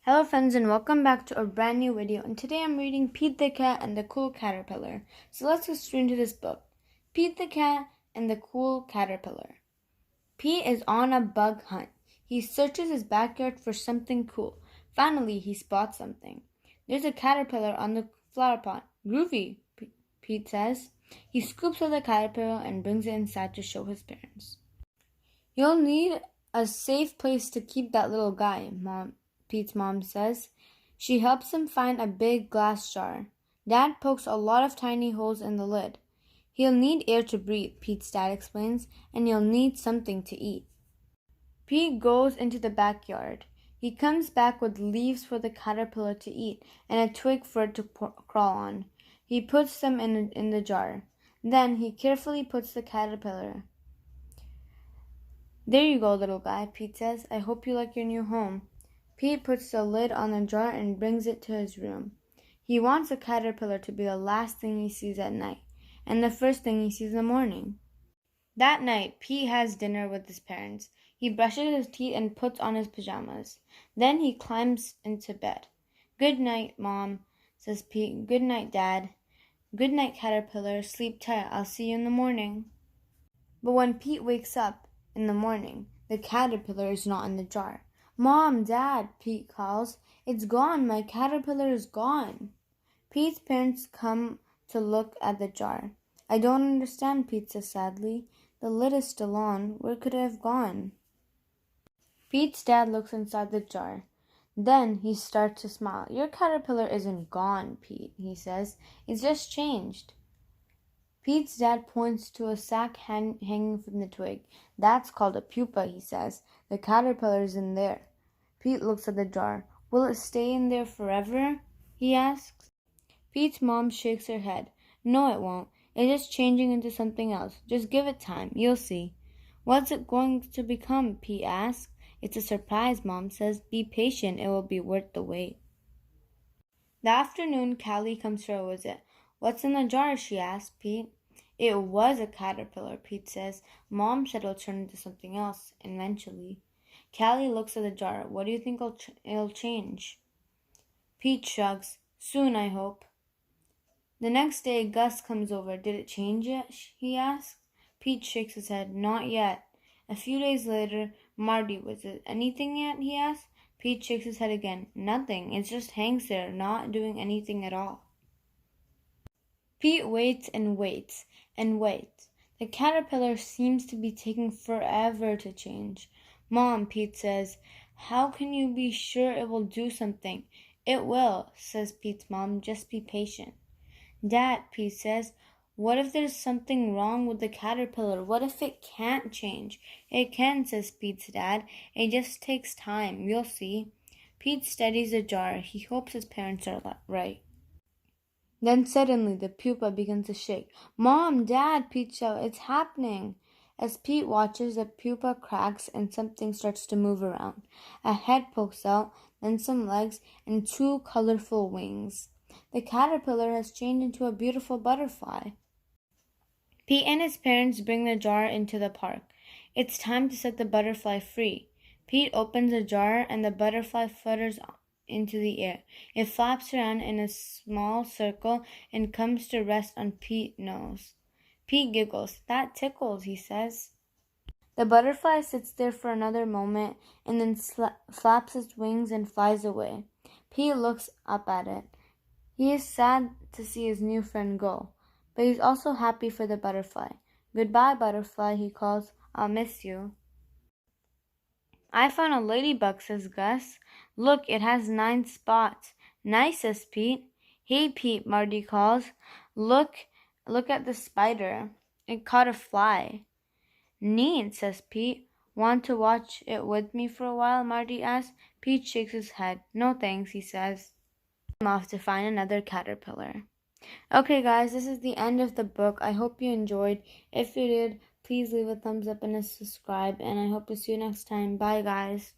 Hello friends and welcome back to a brand new video, and today I'm reading Pete the Cat and the Cool Caterpillar. So let's get straight into this book. Pete the Cat and the Cool Caterpillar. Pete is on a bug hunt. He searches his backyard for something cool. Finally, he spots something. There's a caterpillar on the flower pot. Groovy, Pete says. He scoops up the caterpillar and brings it inside to show his parents. You'll need a safe place to keep that little guy, Pete's mom says. She helps him find a big glass jar. Dad pokes a lot of tiny holes in the lid. He'll need air to breathe, Pete's dad explains, and you'll need something to eat. Pete goes into the backyard. He comes back with leaves for the caterpillar to eat and a twig for it to crawl on. He puts them in the jar. Then he carefully puts the caterpillar. There you go, little guy, Pete says. I hope you like your new home. Pete puts the lid on the jar and brings it to his room. He wants the caterpillar to be the last thing he sees at night, and the first thing he sees in the morning. That night, Pete has dinner with his parents. He brushes his teeth and puts on his pajamas. Then he climbs into bed. Good night, Mom, says Pete. Good night, Dad. Good night, caterpillar. Sleep tight. I'll see you in the morning. But when Pete wakes up in the morning, the caterpillar is not in the jar. Mom, Dad, Pete calls. It's gone. My caterpillar is gone. Pete's parents come to look at the jar. I don't understand, Pete says sadly. The lid is still on. Where could it have gone? Pete's dad looks inside the jar. Then he starts to smile. Your caterpillar isn't gone, Pete, he says. It's just changed. Pete's dad points to a sack hanging from the twig. That's called a pupa, he says. The caterpillar's in there. Pete looks at the jar. Will it stay in there forever? He asks. Pete's mom shakes her head. No, it won't. It's just changing into something else. Just give it time. You'll see. What's it going to become? Pete asks. It's a surprise, Mom says. Be patient. It will be worth the wait. That afternoon, Callie comes for a visit. What's in the jar? She asks Pete. It was a caterpillar, Pete says. Mom said it'll turn into something else eventually. Callie looks at the jar. What do you think it'll change? Pete shrugs. Soon, I hope. The next day, Gus comes over. Did it change yet? He asks. Pete shakes his head. Not yet. A few days later, Marty visits. Anything yet? He asks. Pete shakes his head again. Nothing. It just hangs there, not doing anything at all. Pete waits and waits and waits. The caterpillar seems to be taking forever to change. Mom, Pete says, how can you be sure it will do something? It will, says Pete's mom. Just be patient. Dad, Pete says, what if there's something wrong with the caterpillar? What if it can't change? It can, says Pete's dad. It just takes time. You'll see. Pete studies the jar. He hopes his parents are right. Then suddenly the pupa begins to shake. Mom, Dad, Pete shouts, it's happening. As Pete watches, the pupa cracks and something starts to move around. A head pokes out, then some legs, and 2 colorful wings. The caterpillar has changed into a beautiful butterfly. Pete and his parents bring the jar into the park. It's time to set the butterfly free. Pete opens the jar and the butterfly flutters into the air. It flaps around in a small circle and comes to rest on Pete's nose. Pete giggles. That tickles, he says. The butterfly sits there for another moment and then flaps its wings and flies away. Pete looks up at it. He is sad to see his new friend go, but he's also happy for the butterfly. Goodbye, butterfly, he calls. I'll miss you. I found a ladybug, says Gus. Look, it has 9 spots. Nice, says Pete. Hey, Pete, Marty calls. Look at the spider. It caught a fly. Neat, says Pete. Want to watch it with me for a while? Marty asks. Pete shakes his head. No thanks, he says. I'm off to find another caterpillar. Okay, guys, this is the end of the book. I hope you enjoyed. If you did, please leave a thumbs up and a subscribe, and I hope to see you next time. Bye, guys.